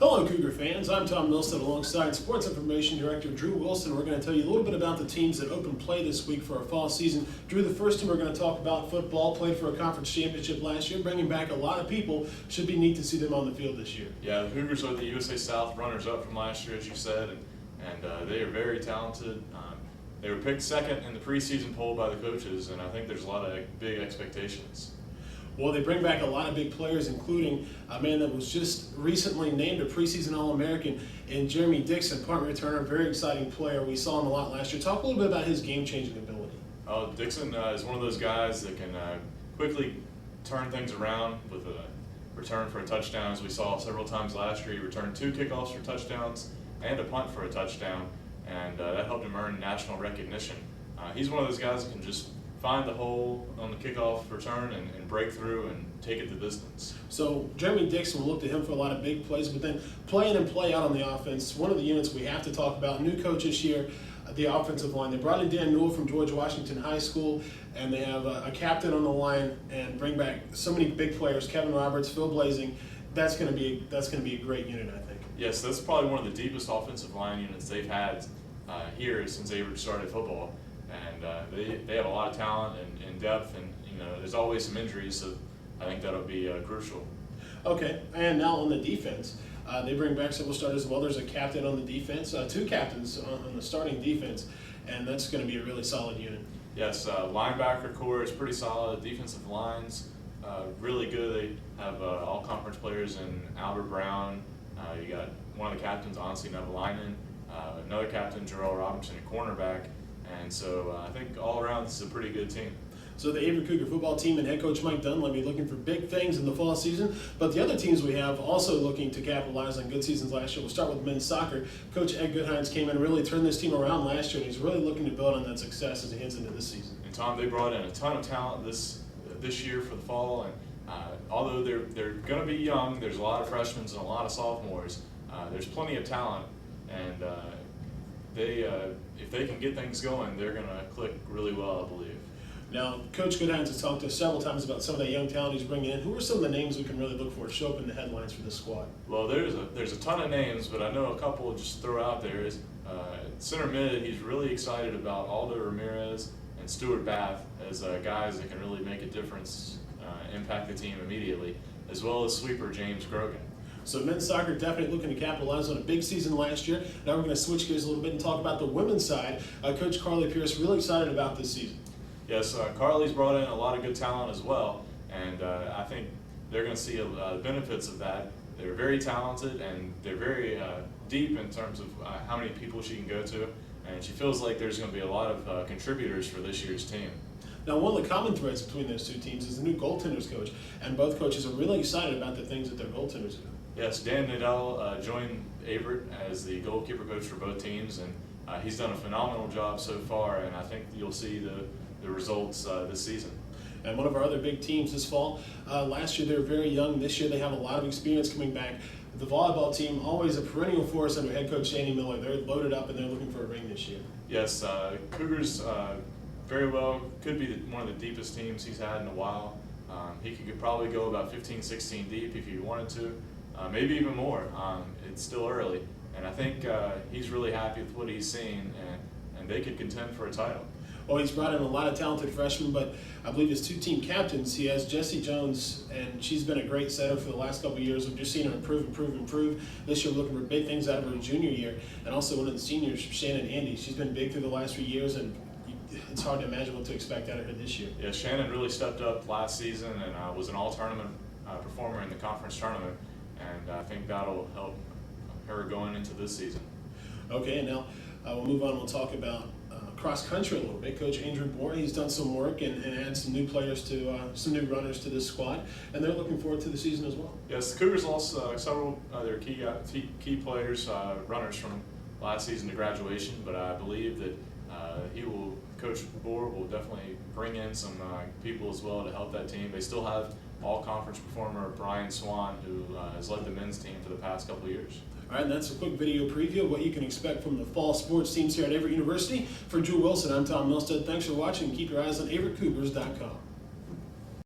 Hello, Cougar fans. I'm Tom Milstead alongside Sports Information Director Drew Wilson. We're going to tell you a little bit about the teams that opened play this week for our fall season. Drew, the first team we're going to talk about, football, played for a conference championship last year, bringing back a lot of people. Should be neat to see them on the field this year. Yeah, the Cougars are the USA South runners-up from last year, as you said, and they are very talented. They were picked second in the preseason poll by the coaches, and I think there's a lot of big expectations. Well, they bring back a lot of big players, including a man that was just recently named a preseason All-American, and Jeremy Dixon, punt returner, very exciting player. We saw him a lot last year. Talk a little bit about his game-changing ability. Dixon is one of those guys that can quickly turn things around with a return for a touchdown, as we saw several times last year. He returned 2 kickoffs for touchdowns and a punt for a touchdown, and that helped him earn national recognition. He's one of those guys that can just find the hole on the kickoff return and break through and take it the distance. So Jeremy Dixon, we'll look to him for a lot of big plays, but then play in and play out on the offense. One of the units we have to talk about, new coach this year, the offensive line. They brought in Dan Newell from George Washington High School, and they have a captain on the line and bring back so many big players, Kevin Roberts, Phil Blazing. That's going to be a great unit, I think. Yes, that's probably one of the deepest offensive line units they've had here since Averett started football. And they have a lot of talent and depth, and there's always some injuries, so I think that'll be crucial. Okay, and now on the defense, they bring back several starters as well. There's a captain on the defense, 2 captains on the starting defense, and that's going to be a really solid unit. Yes, linebacker core is pretty solid. Defensive lines really good. They have all-conference players in Albert Brown. You got one of the captains, Ansi Nevalainen, another captain, Jarrell Robinson, a cornerback. And so I think all around this is a pretty good team. So the Averett Cougar football team and head coach Mike Dunn be looking for big things in the fall season. But the other teams we have also looking to capitalize on good seasons last year. We'll start with men's soccer. Coach Ed Goodhines came in and really turned this team around last year, and he's really looking to build on that success as he heads into this season. And Tom, they brought in a ton of talent this year for the fall, and although they're going to be young, there's a lot of freshmen and a lot of sophomores. There's plenty of talent, and if they can get things going, they're going to click really well, I believe. Now, Coach Goodhines has talked to us several times about some of that young talent he's bringing in. Who are some of the names we can really look for to show up in the headlines for this squad? Well, there's a ton of names, but I know a couple to just throw out there. Is center mid, he's really excited about Aldo Ramirez and Stuart Bath as guys that can really make a difference, impact the team immediately, as well as sweeper James Grogan. So men's soccer definitely looking to capitalize on a big season last year. Now we're going to switch gears a little bit and talk about the women's side. Coach Carly Pierce really excited about this season. Yes, Carly's brought in a lot of good talent as well, and I think they're going to see the benefits of that. They're very talented, and they're very deep in terms of how many people she can go to, and she feels like there's going to be a lot of contributors for this year's team. Now, one of the common threads between those two teams is the new goaltenders coach, and both coaches are really excited about the things that their goaltenders do. Yes, Dan Nadell joined Averett as the goalkeeper coach for both teams, and he's done a phenomenal job so far, and I think you'll see the results this season. And one of our other big teams this fall, last year they were very young. This year they have a lot of experience coming back. The volleyball team, always a perennial force under head coach Sandy Miller. They're loaded up and they're looking for a ring this year. Yes, Cougars very well could be one of the deepest teams he's had in a while. He could probably go about 15, 16 deep if he wanted to. Maybe even more. It's still early, and I think he's really happy with what he's seen, and they could contend for a title. Well, he's brought in a lot of talented freshmen, but I believe his 2 team captains, he has Jessie Jones, and she's been a great setter for the last couple of years. We've just seen her improve. This year we're looking for big things out of her junior year, and also one of the seniors, Shannon Andy. She's been big through the last few years, and it's hard to imagine what to expect out of her this year. Yeah, Shannon really stepped up last season and was an all-tournament performer in the conference tournament, and I think that'll help her going into this season. Okay, and now we'll move on. We'll talk about cross country a little bit. Coach Andrew Bohr, he's done some work and added some new players to some new runners to this squad, and they're looking forward to the season as well. Yes, the Cougars lost several of their key players, runners from last season to graduation, but I believe that Coach Bohr will definitely bring in some people as well to help that team. They still have all-conference performer Brian Swan, who has led the men's team for the past couple of years. All right, and that's a quick video preview of what you can expect from the fall sports teams here at Averett University. For Drew Wilson, I'm Tom Milstead. Thanks for watching. Keep your eyes on AverettCougars.com.